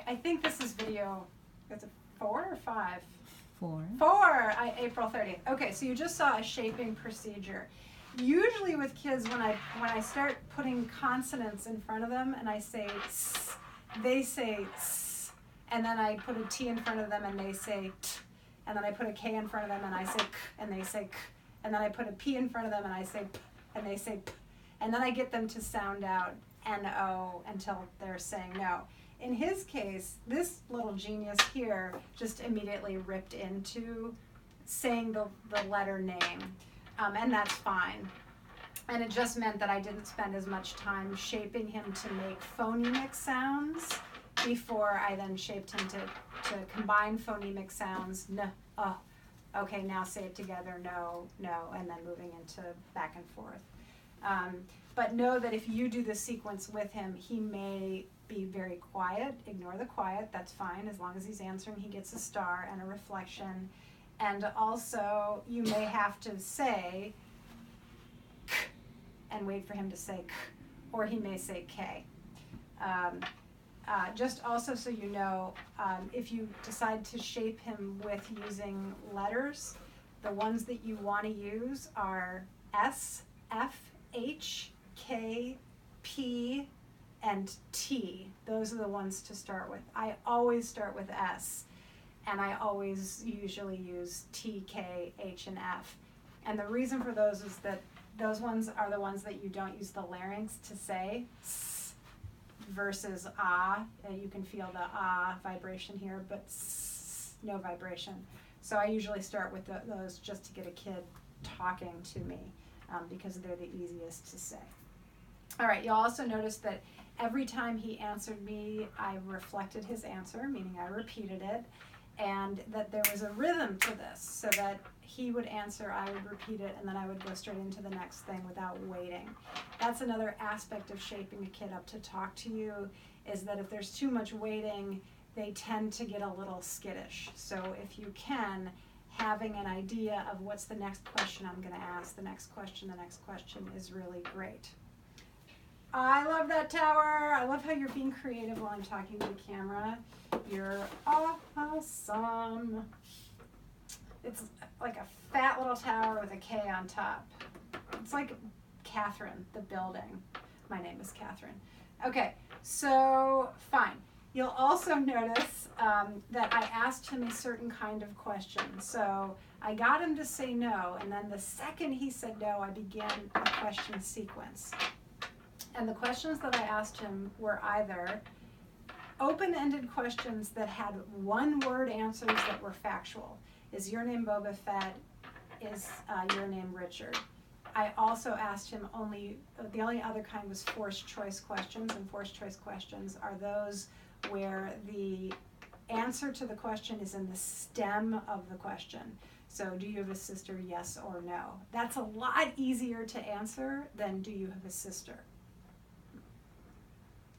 I think this is video, is it 4 or 5? 4. 4, April 30th. Okay, so you just saw a shaping procedure. Usually with kids, when I start putting consonants in front of them and I say s, they say s, and then I put a T in front of them and they say t, and then I put a K in front of them and I say k, and they say k, and then I put a P in front of them and I say p, and they say p, and then I get them to sound out N-O until they're saying no. In his case, this little genius here just immediately ripped into saying the letter name. And that's fine. And it just meant that I didn't spend as much time shaping him to make phonemic sounds before I then shaped him to combine phonemic sounds. No, oh, okay, now say it together, no, no, and then moving into back and forth. But know that if you do the sequence with him, he may be very quiet. Ignore the quiet, that's fine. As long as he's answering, he gets a star and a reflection. And also, you may have to say k and wait for him to say k, or he may say k. Just also so you know, if you decide to shape him with using letters, the ones that you want to use are S, F, H, K, P, and T. Those are the ones to start with. I always start with S. And I always usually use T, K, H, and F. And the reason for those is that those ones are the ones that you don't use the larynx to say, s, versus ah. You can feel the ah vibration here, but s, no vibration. So I usually start with those just to get a kid talking to me because they're the easiest to say. All right, you'll also notice that every time he answered me, I reflected his answer, meaning I repeated it. And that there was a rhythm to this, so that he would answer, I would repeat it, and then I would go straight into the next thing without waiting. That's another aspect of shaping a kid up to talk to you, is that if there's too much waiting, they tend to get a little skittish. So if you can, having an idea of what's the next question I'm going to ask, the next question is really great. I love that tower. I love how you're being creative while I'm talking to the camera. You're awesome. It's like a fat little tower with a K on top. It's like Catherine, the building. My name is Catherine. Okay, so fine. You'll also notice that I asked him a certain kind of question. So I got him to say no, and then the second he said no, I began a question sequence. And the questions that I asked him were either open-ended questions that had one-word answers that were factual. Is your name Boba Fett? Is your name Richard? I also asked him the only other kind was forced choice questions, and forced choice questions are those where the answer to the question is in the stem of the question. So do you have a sister, yes or no? That's a lot easier to answer than do you have a sister?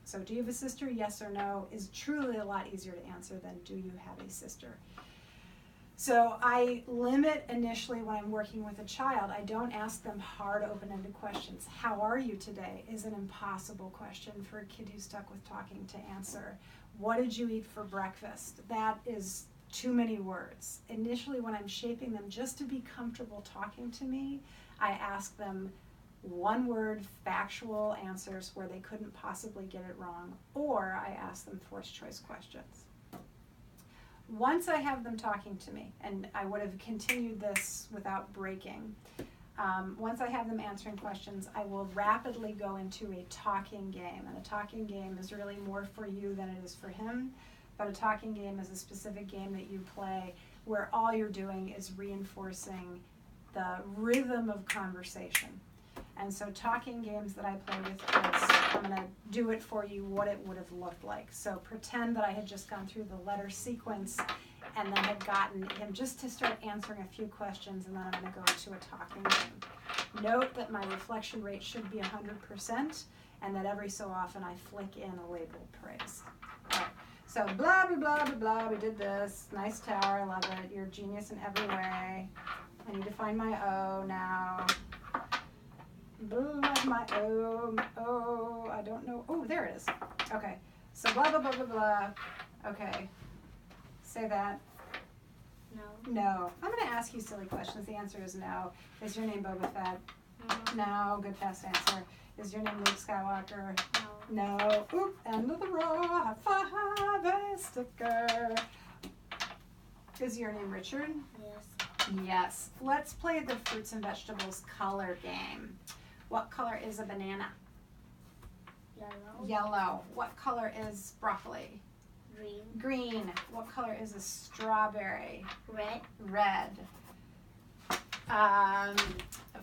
So do you have a sister, yes or no, is truly a lot easier to answer than do you have a sister. So I limit initially when I'm working with a child. I don't ask them hard open-ended questions. How are you today is an impossible question for a kid who's stuck with talking to answer. What did you eat for breakfast? That is too many words. Initially when I'm shaping them just to be comfortable talking to me, I ask them one-word factual answers where they couldn't possibly get it wrong, or I ask them forced choice questions. Once I have them talking to me, and I would have continued this without breaking, once I have them answering questions, I will rapidly go into a talking game. And a talking game is really more for you than it is for him, but a talking game is a specific game that you play where all you're doing is reinforcing the rhythm of conversation. And so talking games that I play with kids, I'm going to do it for you what it would have looked like. So pretend that I had just gone through the letter sequence and then had gotten him just to start answering a few questions, and then I'm going to go into a talking game. Note that my reflection rate should be 100%, and that every so often I flick in a labeled praise. All right. So blah, blah, blah, blah, blah, we did this. Nice tower, I love it. You're a genius in every way. I need to find my O now. My O, I don't know. Oh, there it is. Okay. So blah, blah, blah, blah, blah. Okay. Say that. No. No. I'm going to ask you silly questions. The answer is no. Is your name Boba Fett? No. Good, fast answer. Is your name Luke Skywalker? No. No. Oop, end of the row. High five, a sticker. Is your name Richard? Yes. Yes. Let's play the fruits and vegetables color game. What color is a banana? Yellow. Yellow. What color is broccoli? Green. Green. What color is a strawberry? Red. Red.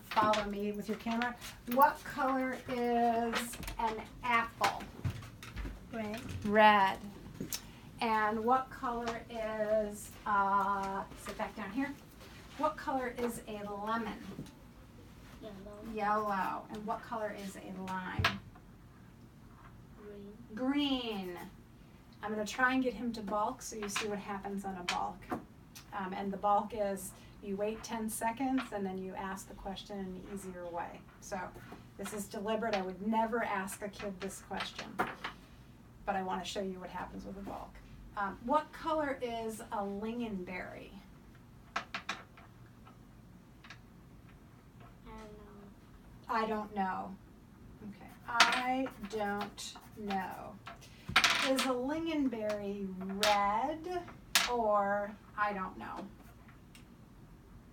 Follow me with your camera. What color is an apple? Red. Red. And what color is, sit back down here. What color is a lemon? Yellow. Yellow. And what color is a lime? Green. Green. I'm going to try and get him to balk so you see what happens on a balk. And the balk is you wait 10 seconds and then you ask the question in an easier way. So this is deliberate. I would never ask a kid this question, but I want to show you what happens with a balk. What color is a lingonberry? I don't know. Okay, I don't know. Is a lingonberry red or I don't know?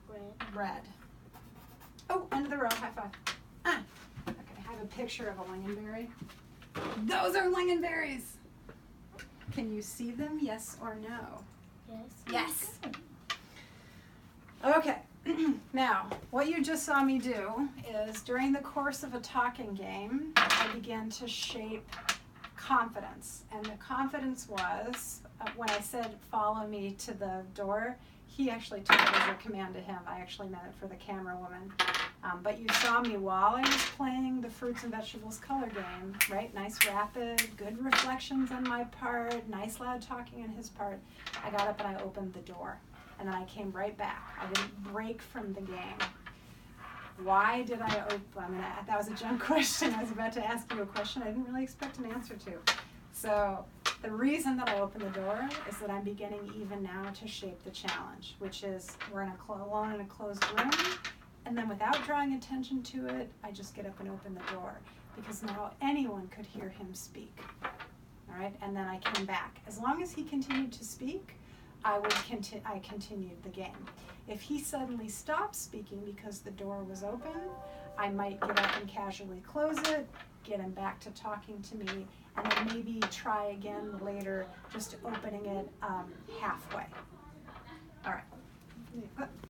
Red. Red. Oh, end of the row. High five. Okay, I have a picture of a lingonberry. Those are lingonberries. Can you see them? Yes or no? Yes. Yes. Okay. Now, what you just saw me do is during the course of a talking game, I began to shape confidence. And the confidence was when I said, follow me to the door, he actually took it as a command to him. I actually meant it for the camera woman. But you saw me while I was playing the fruits and vegetables color game, right? Nice rapid, good reflections on my part, nice loud talking on his part. I got up and I opened the door. And then I came right back. I didn't break from the game. Why did I open? That was a junk question. I was about to ask you a question I didn't really expect an answer to. So the reason that I opened the door is that I'm beginning even now to shape the challenge, which is we're alone in a closed room, and then without drawing attention to it, I just get up and open the door because now anyone could hear him speak. All right, and then I came back. As long as he continued to speak, I continued the game. If he suddenly stopped speaking because the door was open, I might get up and casually close it, get him back to talking to me, and then maybe try again later, just opening it halfway. All right.